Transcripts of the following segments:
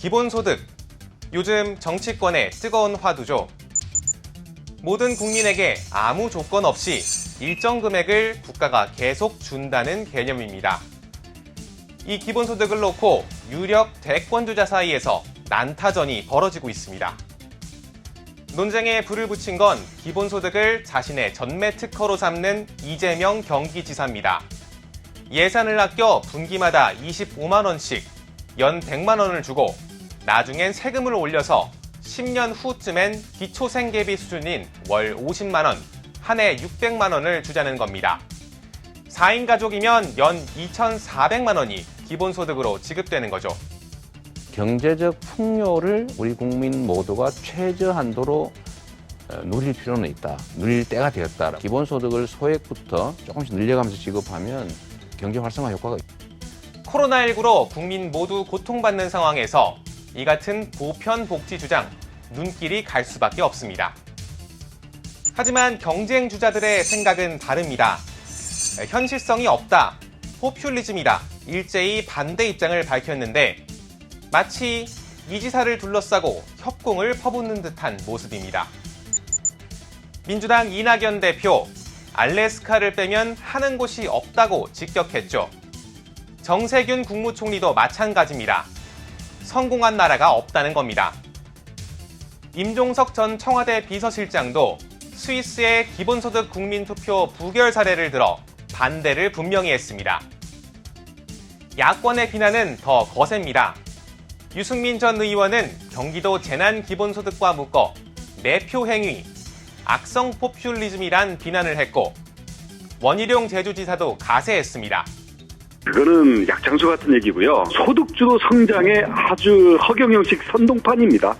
기본소득. 요즘 정치권의 뜨거운 화두죠. 모든 국민에게 아무 조건 없이 일정 금액을 국가가 계속 준다는 개념입니다. 이 기본소득을 놓고 유력 대권주자 사이에서 난타전이 벌어지고 있습니다. 논쟁에 불을 붙인 건 기본소득을 자신의 전매 특허로 삼는 이재명 경기지사입니다. 예산을 아껴 분기마다 25만 원씩 연 100만 원을 주고 나중엔 세금을 올려서 10년 후쯤엔 기초생계비 수준인 월 50만 원, 한 해 600만 원을 주자는 겁니다. 4인 가족이면 연 2,400만 원이 기본소득으로 지급되는 거죠. 경제적 풍요를 우리 국민 모두가 최저한도로 누릴 필요는 있다. 누릴 때가 되었다. 기본소득을 소액부터 조금씩 늘려가면서 지급하면 경제 활성화 효과가 있다. 코로나19로 국민 모두 고통받는 상황에서 이 같은 보편 복지 주장, 눈길이 갈 수밖에 없습니다. 하지만 경쟁 주자들의 생각은 다릅니다. 현실성이 없다, 포퓰리즘이다, 일제히 반대 입장을 밝혔는데 마치 이 지사를 둘러싸고 협공을 퍼붓는 듯한 모습입니다. 민주당 이낙연 대표, 알래스카를 빼면 하는 곳이 없다고 직격했죠. 정세균 국무총리도 마찬가지입니다. 성공한 나라가 없다는 겁니다. 임종석 전 청와대 비서실장도 스위스의 기본소득 국민투표 부결 사례를 들어 반대를 분명히 했습니다. 야권의 비난은 더 거셉니다. 유승민 전 의원은 경기도 재난기본소득과 묶어 매표 행위, 악성 포퓰리즘이란 비난을 했고 원희룡 제주지사도 가세했습니다. 그거는 약장수 같은 얘기고요. 소득주도 성장의 아주 허경영식 선동판입니다.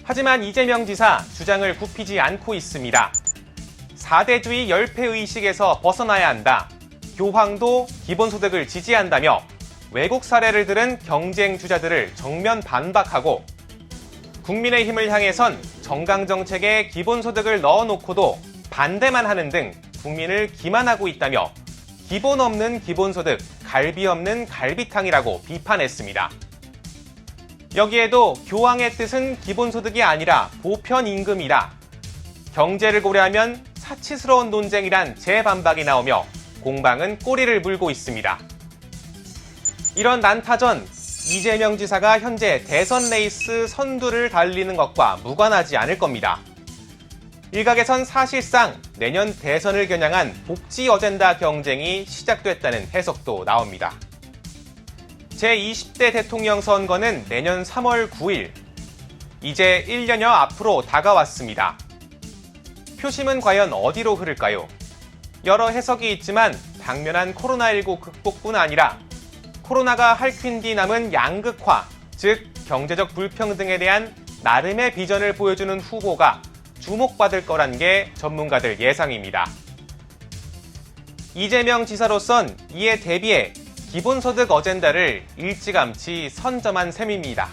하지만 이재명 지사 주장을 굽히지 않고 있습니다. 4대주의 열패의식에서 벗어나야 한다. 교황도 기본소득을 지지한다며 외국 사례를 들은 경쟁 주자들을 정면 반박하고 국민의힘을 향해선 정강정책에 기본소득을 넣어놓고도 반대만 하는 등 국민을 기만하고 있다며 기본 없는 기본소득, 갈비 없는 갈비탕이라고 비판했습니다. 여기에도 교황의 뜻은 기본소득이 아니라 보편임금이다. 경제를 고려하면 사치스러운 논쟁이란 재반박이 나오며 공방은 꼬리를 물고 있습니다. 이런 난타전, 이재명 지사가 현재 대선 레이스 선두를 달리는 것과 무관하지 않을 겁니다. 일각에선 사실상 내년 대선을 겨냥한 복지 어젠다 경쟁이 시작됐다는 해석도 나옵니다. 제20대 대통령 선거는 내년 3월 9일, 이제 1년여 앞으로 다가왔습니다. 표심은 과연 어디로 흐를까요? 여러 해석이 있지만 당면한 코로나19 극복뿐 아니라 코로나가 할퀸 뒤 남은 양극화, 즉 경제적 불평등에 대한 나름의 비전을 보여주는 후보가 주목받을 거란 게 전문가들 예상입니다. 이재명 지사로선 이에 대비해 기본소득 어젠다를 일찌감치 선점한 셈입니다.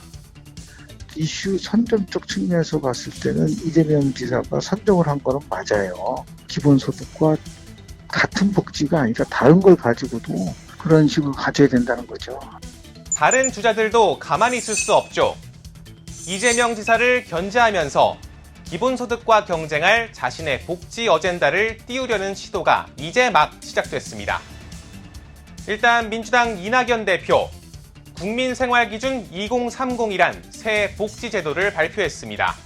이슈 선점적 측면에서 봤을 때는 이재명 지사가 선정을 한 거는 맞아요. 기본소득과 같은 복지가 아니라 다른 걸 가지고도 그런 식으로 가져야 된다는 거죠. 다른 주자들도 가만히 있을 수 없죠. 이재명 지사를 견제하면서 기본소득과 경쟁할 자신의 복지 어젠다를 띄우려는 시도가 이제 막 시작됐습니다. 일단 민주당 이낙연 대표, 국민생활기준 2030이란 새 복지제도를 발표했습니다.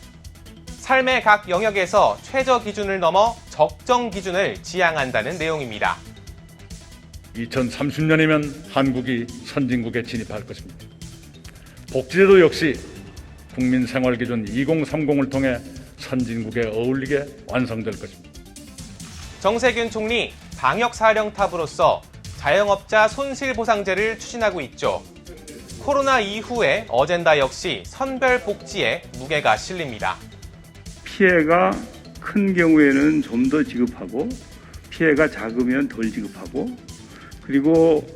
삶의 각 영역에서 최저 기준을 넘어 적정 기준을 지향한다는 내용입니다. 2030년이면 한국이 선진국에 진입할 것입니다. 복지제도 역시 국민생활기준 2030을 통해 선진국에 어울리게 완성될 것입니다. 정세균 총리, 방역사령탑으로서 자영업자 손실보상제를 추진하고 있죠. 코로나 이후에 어젠다 역시 선별복지에 무게가 실립니다. 피해가 큰 경우에는 좀 더 지급하고 피해가 작으면 덜 지급하고 그리고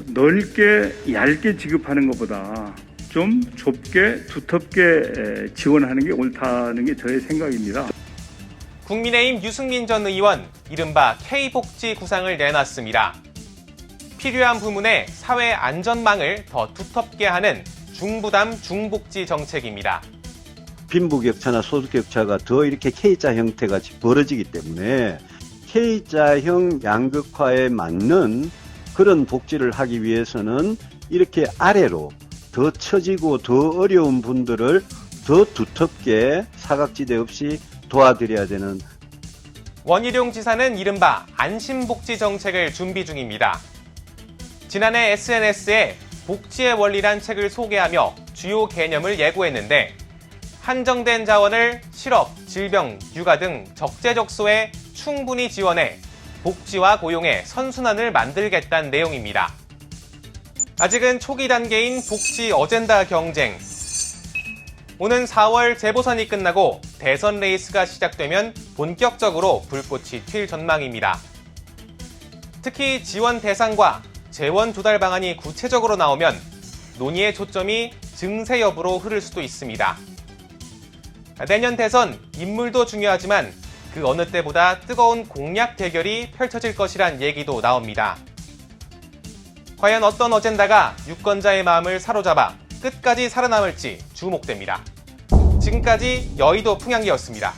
넓게 얇게 지급하는 것보다 좀 좁게 두텁게 지원하는 게 옳다는 게 저의 생각입니다. 국민의힘 유승민 전 의원, 이른바 K복지 구상을 내놨습니다. 필요한 부문에 사회 안전망을 더 두텁게 하는 중부담 중복지 정책입니다. 빈부격차나 소득격차가 더 이렇게 K자 형태가 벌어지기 때문에 K자형 양극화에 맞는 그런 복지를 하기 위해서는 이렇게 아래로 더 처지고 더 어려운 분들을 더 두텁게 사각지대 없이 도와드려야 되는. 원희룡 지사는 이른바 안심복지 정책을 준비 중입니다. 지난해 SNS에 복지의 원리란 책을 소개하며 주요 개념을 예고했는데 한정된 자원을 실업, 질병, 육아 등 적재적소에 충분히 지원해 복지와 고용의 선순환을 만들겠다는 내용입니다. 아직은 초기 단계인 복지 어젠다 경쟁. 오는 4월 재보선이 끝나고 대선 레이스가 시작되면 본격적으로 불꽃이 튈 전망입니다. 특히 지원 대상과 재원 조달 방안이 구체적으로 나오면 논의의 초점이 증세 여부로 흐를 수도 있습니다. 내년 대선 인물도 중요하지만 그 어느 때보다 뜨거운 공약 대결이 펼쳐질 것이란 얘기도 나옵니다. 과연 어떤 어젠다가 유권자의 마음을 사로잡아 끝까지 살아남을지 주목됩니다. 지금까지 여의도 풍향기였습니다.